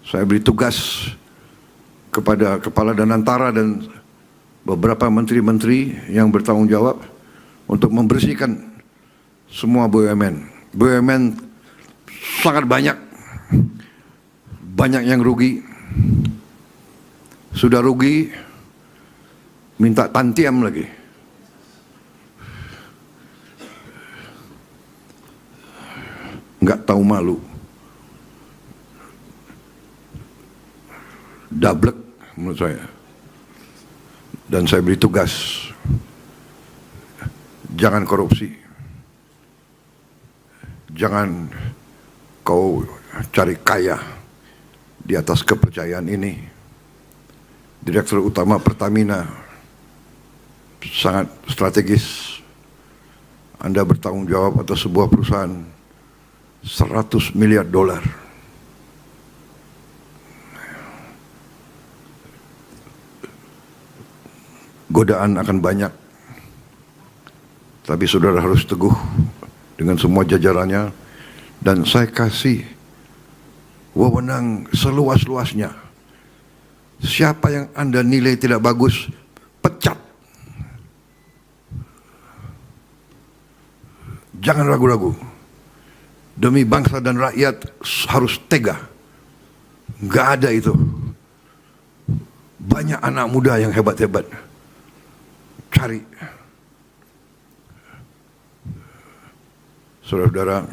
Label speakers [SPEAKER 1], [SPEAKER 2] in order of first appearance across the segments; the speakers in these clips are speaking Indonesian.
[SPEAKER 1] Saya beri tugas kepada Kepala Danantara dan beberapa menteri-menteri yang bertanggung jawab untuk membersihkan semua BUMN. BUMN sangat banyak yang rugi. Sudah rugi, minta tantiam lagi. Nggak tahu malu. Dablek menurut saya. Dan saya beri tugas, jangan korupsi. Jangan kau cari kaya di atas kepercayaan ini. Direktur Utama Pertamina sangat strategis. Anda bertanggung jawab atas sebuah perusahaan $100 miliar. Godaan akan banyak, tapi saudara harus teguh dengan semua jajarannya, dan saya kasih wewenang seluas-luasnya. Siapa yang Anda nilai tidak bagus, pecat. Jangan ragu-ragu. Demi bangsa dan rakyat harus tega. Nggak ada itu. Banyak anak muda yang hebat-hebat. Cari. Saudara-saudara,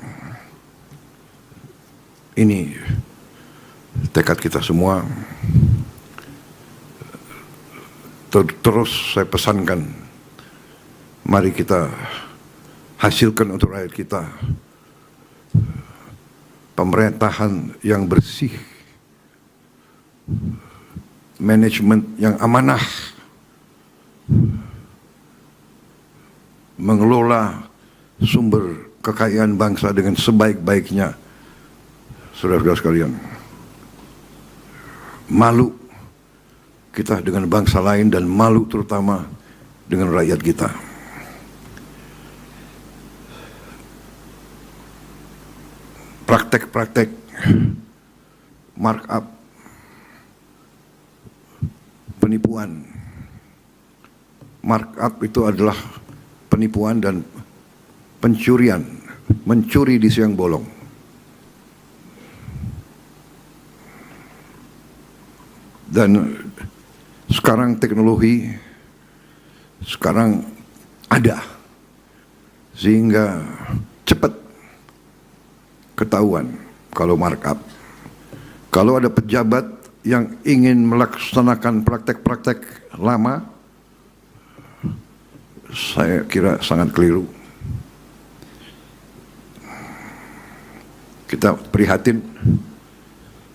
[SPEAKER 1] ini tekad kita semua. Terus saya pesankan, mari kita hasilkan untuk rakyat kita pemerintahan yang bersih, manajemen yang amanah, mengelola sumber kekayaan bangsa dengan sebaik-baiknya. Saudara-saudara sekalian, malu kita dengan bangsa lain dan malu terutama dengan rakyat kita. Praktek-praktek markup, penipuan. Markup itu adalah penipuan dan pencurian, mencuri di siang bolong. Dan sekarang teknologi sekarang ada, sehingga cepat ketahuan kalau markup. Kalau ada pejabat yang ingin melaksanakan praktek-praktek lama, saya kira sangat keliru. Kita prihatin.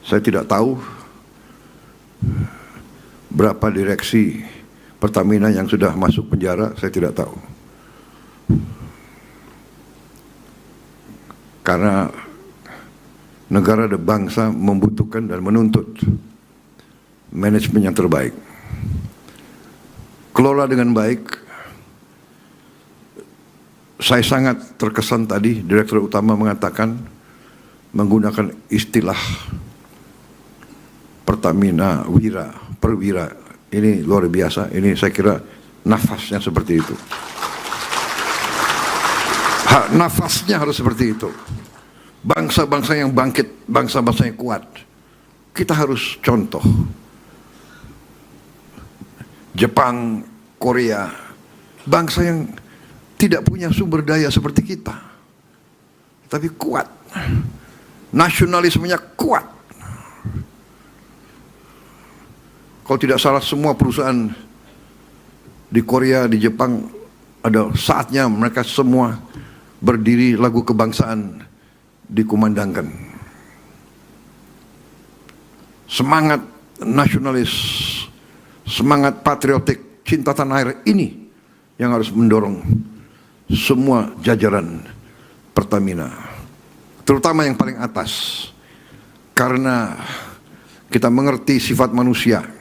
[SPEAKER 1] Saya tidak tahu berapa direksi Pertamina yang sudah masuk penjara, saya tidak tahu. Karena negara dan bangsa membutuhkan dan menuntut manajemen yang terbaik. Kelola dengan baik. Saya sangat terkesan tadi Direktur Utama mengatakan, menggunakan istilah Pertamina Wira, Perwira. Ini luar biasa, ini saya kira nafasnya seperti itu. Nafasnya harus seperti itu. Bangsa-bangsa yang bangkit, bangsa-bangsa yang kuat, kita harus contoh. Jepang, Korea, bangsa yang tidak punya sumber daya seperti kita, tapi kuat. Nasionalismenya kuat. Kalau tidak salah semua perusahaan di Korea, di Jepang, ada saatnya mereka semua berdiri, lagu kebangsaan dikumandangkan. Semangat nasionalis, semangat patriotik, cinta tanah air ini yang harus mendorong semua jajaran Pertamina, terutama yang paling atas, karena kita mengerti sifat manusia.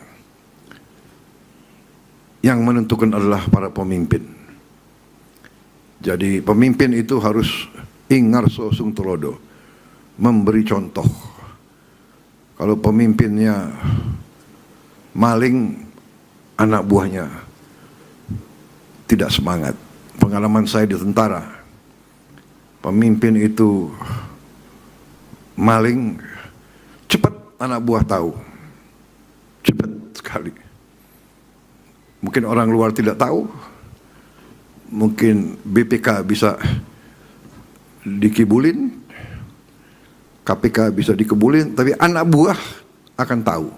[SPEAKER 1] Yang menentukan adalah para pemimpin. Jadi pemimpin itu harus ingarso sung tulodo, memberi contoh. Kalau pemimpinnya maling, anak buahnya tidak semangat. Pengalaman saya di tentara, pemimpin itu maling, cepat anak buah tahu, cepat sekali. Mungkin orang luar tidak tahu, mungkin BPK bisa dikibulin, KPK bisa dikebulin, tapi anak buah akan tahu.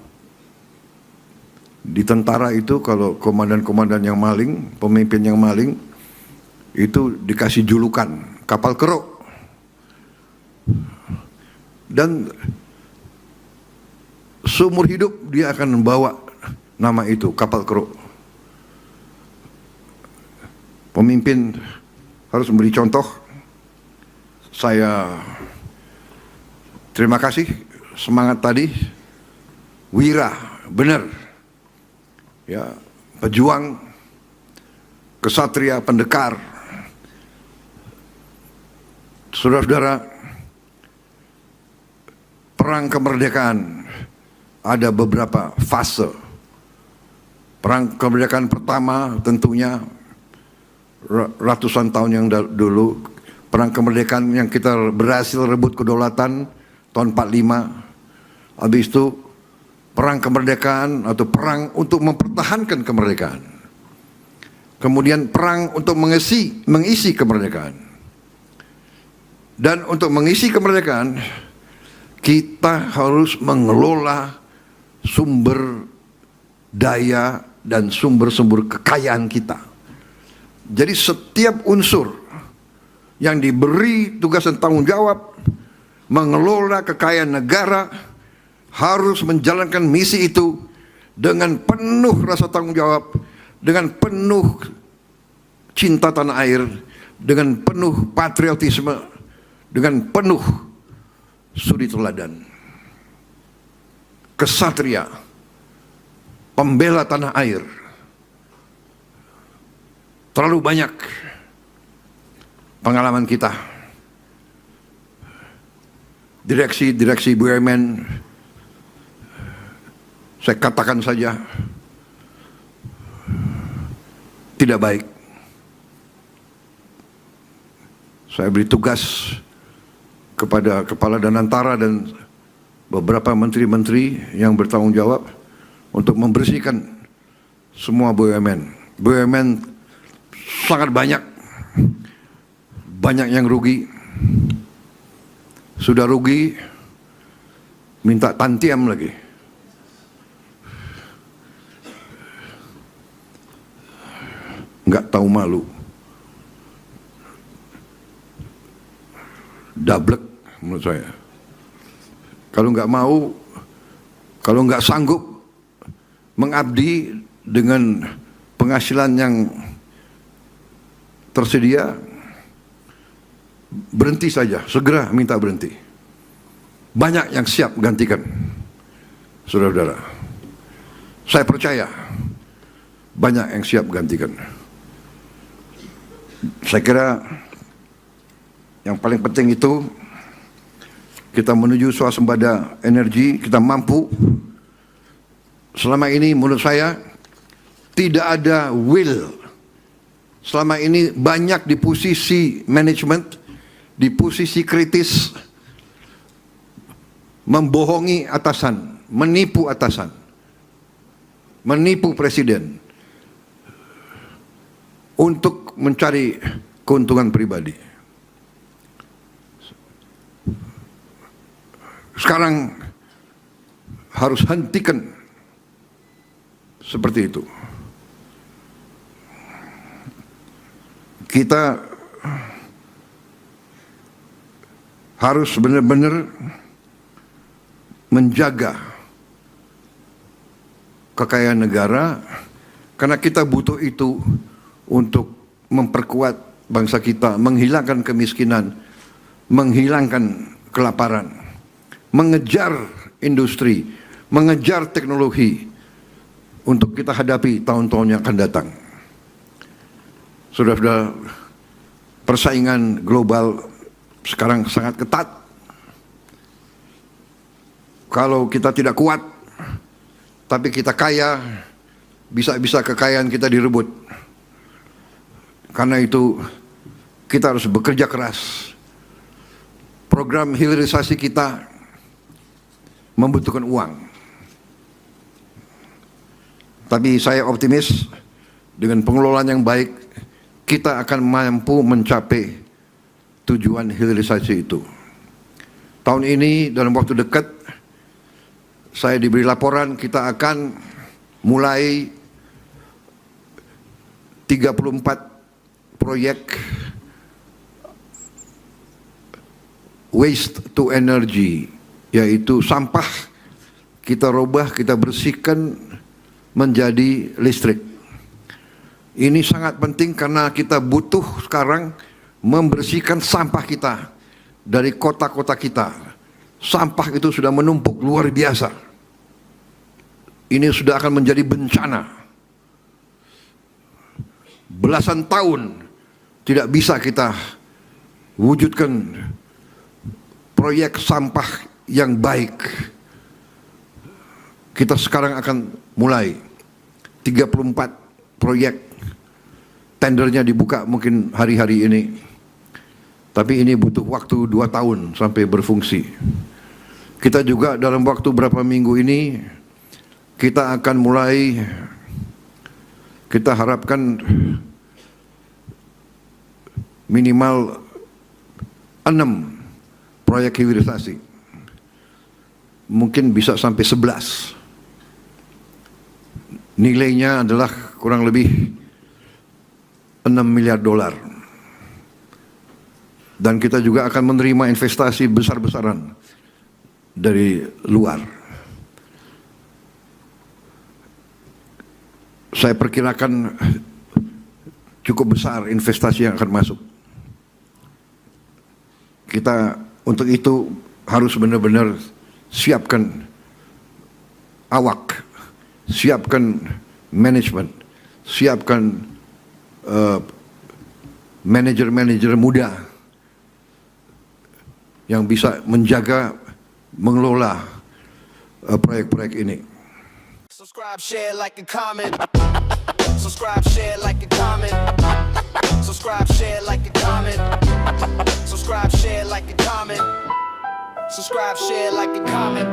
[SPEAKER 1] Di tentara itu kalau komandan-komandan yang maling, pemimpin yang maling, itu dikasih julukan kapal keruk. Dan seumur hidup dia akan membawa nama itu, kapal keruk. Pemimpin harus memberi contoh. Saya terima kasih semangat tadi, wira, benar, ya, pejuang, kesatria, pendekar. Saudara-saudara, perang kemerdekaan ada beberapa fase. Perang kemerdekaan pertama tentunya ratusan tahun yang dulu, perang kemerdekaan yang kita berhasil rebut kedaulatan tahun 45. Habis itu perang kemerdekaan atau perang untuk mempertahankan kemerdekaan. Kemudian perang untuk mengisi kemerdekaan. Dan untuk mengisi kemerdekaan, kita harus mengelola sumber daya dan sumber-sumber kekayaan kita. Jadi setiap unsur yang diberi tugas dan tanggung jawab mengelola kekayaan negara harus menjalankan misi itu dengan penuh rasa tanggung jawab, dengan penuh cinta tanah air, dengan penuh patriotisme, dengan penuh suri teladan. Kesatria, pembela tanah air. Terlalu banyak pengalaman kita. Direksi BUMN, saya katakan saja, tidak baik. Saya beri tugas kepada Kepala Danantara dan beberapa menteri-menteri yang bertanggung jawab untuk membersihkan semua BUMN. BUMN sangat banyak yang rugi. Sudah rugi, minta tantiam lagi. Nggak tahu malu. Dablek menurut saya. Kalau nggak mau, kalau nggak sanggup mengabdi dengan penghasilan yang tersedia, berhenti saja, segera minta berhenti. Banyak yang siap gantikan, saudara-saudara. Saya percaya banyak yang siap gantikan. Saya kira yang paling penting itu kita menuju swasembada energi, kita mampu. Selama ini menurut saya tidak ada will. Selama ini banyak di posisi manajemen, di posisi kritis, membohongi atasan, menipu atasan, menipu presiden untuk mencari keuntungan pribadi. Sekarang harus hentikan seperti itu. Kita harus benar-benar menjaga kekayaan negara, karena kita butuh itu untuk memperkuat bangsa kita, menghilangkan kemiskinan, menghilangkan kelaparan, mengejar industri, mengejar teknologi untuk kita hadapi tahun-tahun yang akan datang. Saudara-saudara, persaingan global sekarang sangat ketat. Kalau kita tidak kuat, tapi kita kaya, bisa-bisa kekayaan kita direbut. Karena itu kita harus bekerja keras. Program hilirisasi kita membutuhkan uang. Tapi saya optimis dengan pengelolaan yang baik, kita akan mampu mencapai tujuan hilirisasi itu. Tahun ini dalam waktu dekat, saya diberi laporan kita akan mulai 34 proyek waste to energy, yaitu sampah kita rubah, kita bersihkan menjadi listrik. Ini sangat penting karena kita butuh sekarang membersihkan sampah kita dari kota-kota kita. Sampah itu sudah menumpuk luar biasa. Ini sudah akan menjadi bencana. Belasan tahun tidak bisa kita wujudkan proyek sampah yang baik. Kita sekarang akan mulai 34 proyek. Tendernya dibuka mungkin hari-hari ini. Tapi ini butuh waktu 2 tahun sampai berfungsi. Kita juga dalam waktu berapa minggu ini, kita akan mulai, kita harapkan minimal 6 proyek hilirisasi. Mungkin bisa sampai 11. Nilainya adalah kurang lebih 6 miliar dolar. Dan kita juga akan menerima investasi besar-besaran dari luar. Saya perkirakan cukup besar investasi yang akan masuk. Kita untuk itu harus benar-benar siapkan awak, siapkan manajemen, siapkan manajer-manajer muda yang bisa menjaga, mengelola proyek-proyek ini.
[SPEAKER 2] Subscribe, share, like, and comment. Subscribe, share, like, and comment. Subscribe, share, like, and comment. Subscribe, share, like, and comment. Subscribe, share, like, and comment.